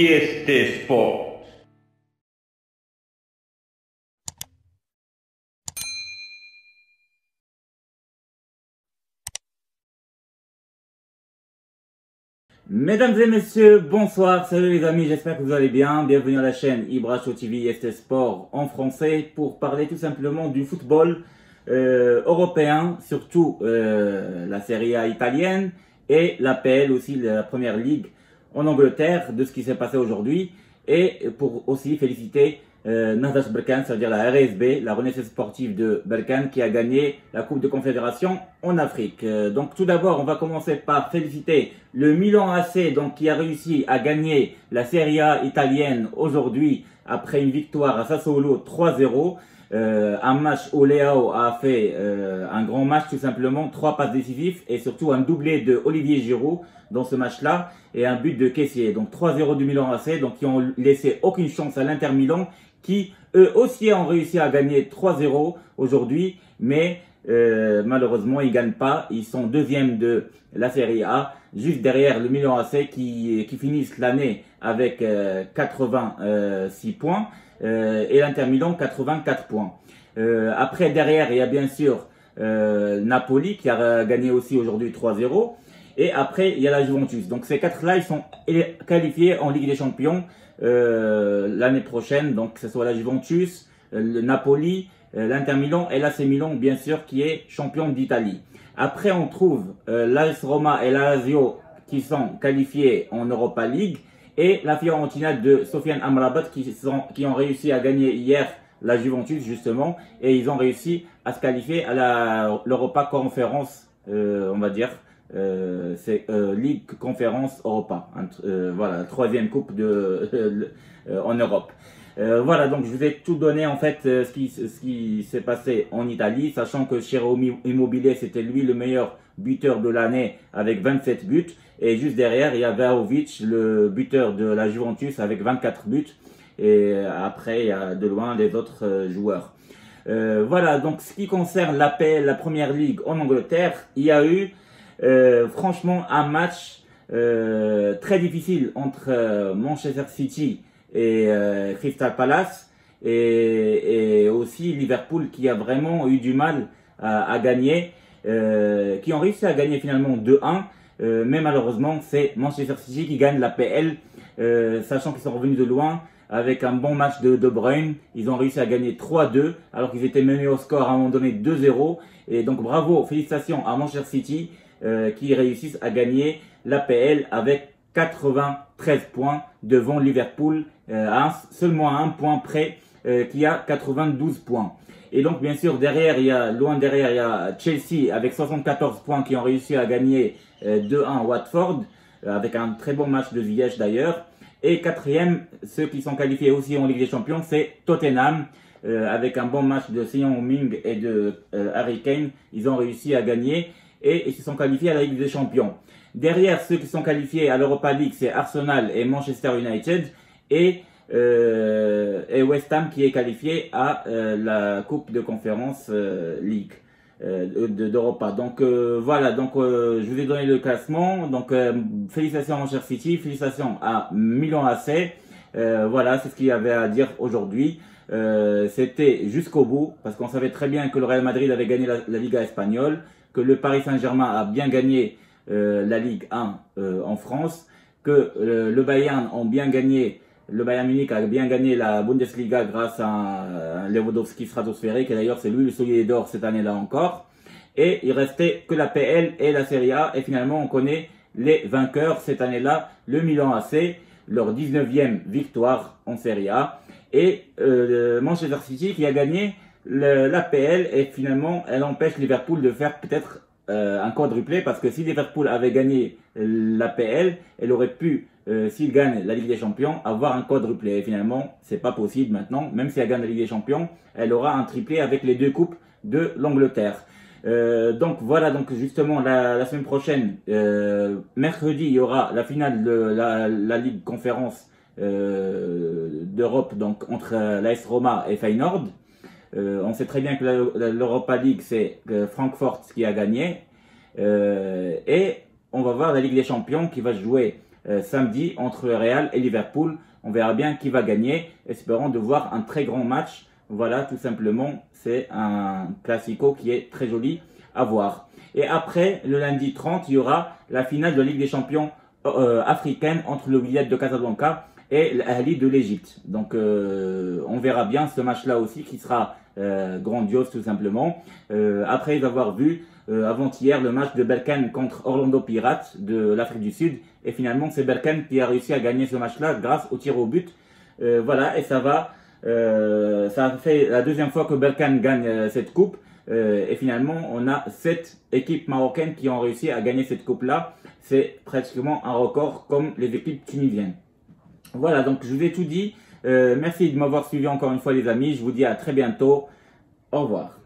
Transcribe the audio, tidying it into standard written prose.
este Sport. Mesdames et messieurs, bonsoir, salut les amis, j'espère que vous allez bien. Bienvenue à la chaîne Ibra Show TV ST Sport en français pour parler tout simplement du football européen, surtout la Serie A italienne et l'APL aussi, la Première Ligue en Angleterre, de ce qui s'est passé aujourd'hui. Et pour aussi féliciter Nahdach Berkane, c'est-à-dire la RSB, la Renaissance sportive de Berkane, qui a gagné la Coupe de Confédération en Afrique. Donc tout d'abord, on va commencer par féliciter le Milan AC, donc qui a réussi à gagner la Serie A italienne aujourd'hui après une victoire à Sassuolo 3-0. Un match où Leao a fait un grand match tout simplement, 3 passes décisives et surtout un doublé de Olivier Giroud dans ce match-là et un but de Kessié. Donc 3-0 du Milan AC, donc qui ont laissé aucune chance à l'Inter Milan qui eux aussi ont réussi à gagner 3-0 aujourd'hui, mais malheureusement ils gagnent pas. Ils sont deuxième de la Serie A, juste derrière le Milan AC qui finissent l'année avec 86 points. Et l'Inter Milan 84 points. Après, derrière, il y a bien sûr Napoli qui a gagné aussi aujourd'hui 3-0. Et après, il y a la Juventus. Donc ces quatre-là, ils sont qualifiés en Ligue des Champions l'année prochaine. Donc que ce soit la Juventus, le Napoli, l'Inter Milan et l'AC Milan, bien sûr, qui est champion d'Italie. Après, on trouve l'AS Roma et la Lazio qui sont qualifiés en Europa League. Et la Fiorentina de Sofiane Amrabat qui ont réussi à gagner hier la Juventus justement. Et ils ont réussi à se qualifier à l'Europa Conference, on va dire. C'est Ligue Conférence Europa. Voilà, la troisième coupe en Europe. Voilà, donc je vous ai tout donné en fait ce qui s'est passé en Italie, sachant que Ciro Immobile c'était lui le meilleur buteur de l'année avec 27 buts. Et juste derrière, il y a Vlahovic, le buteur de la Juventus avec 24 buts. Et après, il y a de loin les autres joueurs. Voilà, donc ce qui concerne l'APL, la Première Ligue en Angleterre, il y a eu franchement un match très difficile entre Manchester City et Crystal Palace. Et aussi Liverpool qui a vraiment eu du mal à gagner, qui ont réussi à gagner finalement 2-1. Mais malheureusement, c'est Manchester City qui gagne la PL, sachant qu'ils sont revenus de loin avec un bon match de De Bruyne. Ils ont réussi à gagner 3-2, alors qu'ils étaient menés au score à un moment donné 2-0. Et donc bravo, félicitations à Manchester City qui réussissent à gagner la PL avec 93 points devant Liverpool, seulement à un point près, qui a 92 points. Et donc, bien sûr, loin derrière, il y a Chelsea avec 74 points qui ont réussi à gagner 2-1 Watford, avec un très bon match de Ziyech d'ailleurs. Et quatrième, ceux qui sont qualifiés aussi en Ligue des Champions, c'est Tottenham, avec un bon match de Son Heung-min et de Harry Kane. Ils ont réussi à gagner et ils se sont qualifiés à la Ligue des Champions. Derrière, ceux qui sont qualifiés à l'Europa League, c'est Arsenal et Manchester United. Et West Ham qui est qualifié à la Coupe de Conférence League d'Europa. Donc voilà, donc je vous ai donné le classement. Donc félicitations à Manchester City, félicitations à Milan AC. Voilà, c'est ce qu'il y avait à dire aujourd'hui. C'était jusqu'au bout, parce qu'on savait très bien que le Real Madrid avait gagné la Liga espagnole, que le Paris Saint-Germain a bien gagné la Ligue 1 en France, que le Bayern Munich a bien gagné la Bundesliga grâce à un Lewandowski stratosphérique, et d'ailleurs c'est lui le soulier d'or cette année-là encore. Et il restait que la PL et la Serie A, et finalement on connaît les vainqueurs cette année-là, le Milan AC, leur 19e victoire en Serie A, et Manchester City qui a gagné la PL, et finalement elle empêche Liverpool de faire peut-être un quadruplé, parce que si Liverpool avait gagné la PL, elle aurait pu, s'il gagne la Ligue des Champions, avoir un quadruplé. Et finalement, c'est pas possible maintenant. Même si elle gagne la Ligue des Champions, elle aura un triplé avec les deux coupes de l'Angleterre. Donc voilà, donc justement la semaine prochaine, mercredi, il y aura la finale de la Ligue Conférence d'Europe, donc entre l'AS Roma et Feyenoord. On sait très bien que l'Europa League, c'est Francfort qui a gagné. Et on va voir la Ligue des Champions qui va se jouer samedi entre le Real et Liverpool. On verra bien qui va gagner. Espérons de voir un très grand match. Voilà, tout simplement, c'est un classico qui est très joli à voir. Et après, le lundi 30, il y aura la finale de la Ligue des Champions africaine entre le Wydad de Casablanca et l'Ahli de l'Égypte. Donc, on verra bien ce match-là aussi qui sera grandiose tout simplement. Après avoir vu avant-hier le match de Berkane contre Orlando Pirates de l'Afrique du Sud. Et finalement, c'est Berkane qui a réussi à gagner ce match-là grâce au tir au but. Voilà, et ça fait la deuxième fois que Berkane gagne cette coupe. Et finalement, on a 7 équipes marocaines qui ont réussi à gagner cette coupe-là. C'est pratiquement un record comme les équipes tunisiennes. Voilà, donc je vous ai tout dit. Merci de m'avoir suivi encore une fois les amis. Je vous dis à très bientôt. Au revoir.